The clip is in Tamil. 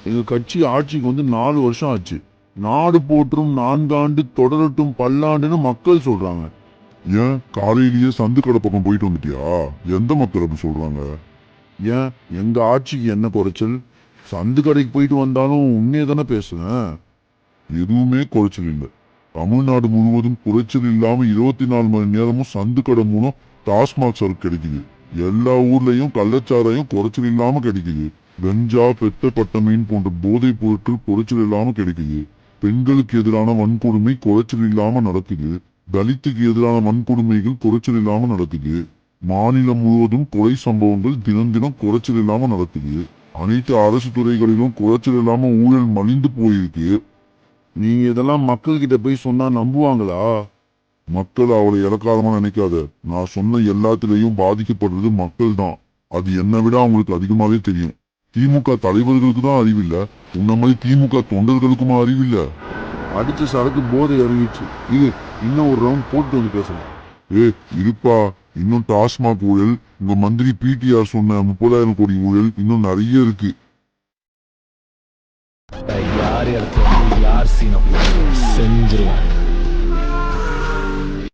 எங்க கட்சி ஆட்சிக்கு வந்து 4 வருஷம் ஆச்சு. நாடு போற்றும் 4 ஆண்டு தொடரட்டும் பல்லாண்டுன்னு மக்கள் சொல்றாங்க. ஏன் காலையிலேயே சந்து கடை பக்கம் போயிட்டு வந்துட்டியா? எந்த மக்கள் அப்படி சொல்றாங்க? ஏன் எங்க ஆட்சிக்கு என்ன குறைச்சல்? சந்து கடைக்கு போயிட்டு வந்தாலும் உண்மையை தானே பேசுவேன். எதுவுமே குறைச்சல் இல்லை. தமிழ்நாடு முழுவதும் குறைச்சல் இல்லாம 24 மணி நேரமும் சந்து கடை மூலம் டாஸ்மாக் சரக்கு கிடைக்குது. எல்லா ஊர்லயும் கள்ளச்சாராயம் குறைச்சல் இல்லாம கிடைக்குது. கஞ்சா, பெத்த பட்ட மீன் போன்ற போதைப் பொருட்கள் குறைச்சல் இல்லாம கிடைக்குது. பெண்களுக்கு எதிரான வன்கொடுமை குறைச்சல் இல்லாம நடக்குது. தலித்துக்கு எதிரான வன்கொடுமைகள் குறைச்சல் இல்லாம நடக்குது. மாநிலம் முழுவதும் கொலை சம்பவங்கள் தினம் தினம் குறைச்சல் இல்லாம நடக்குது. அனைத்து அரசு துறைகளிலும் குறைச்சல் இல்லாம ஊழல் மலிந்து போயிருக்கு. நீங்க இதெல்லாம் மக்கள் கிட்ட போய் சொன்னா நம்புவாங்களா? மக்கள் அவளை இலக்காரமா நினைக்காத. நான் சொன்ன எல்லாத்திலையும் பாதிக்கப்படுறது மக்கள் தான். அது என்னை விட அவங்களுக்கு அதிகமாவே தெரியும். திமுக தலைவர்களுக்கு தான் அறிவில்லை. உன்ன மாதிரி திமுக தொண்டர்களுக்குமா அறிவில்ல? அடிச்ச சரக்கு போதை இறங்கிச்சு. இது இன்னும் ஒரு ரவுண்ட் போட்டு வந்து பேசலாம். இருப்பா. இன்னும் டாஸ்மாக் ஊழல், உங்க மந்திரி பிடிஆர் சொன்ன 30,000 கோடி ஊழல் இன்னும் நிறைய இருக்கு. யார் இடத்துல யார் சீனம் செஞ்சிருவேன்.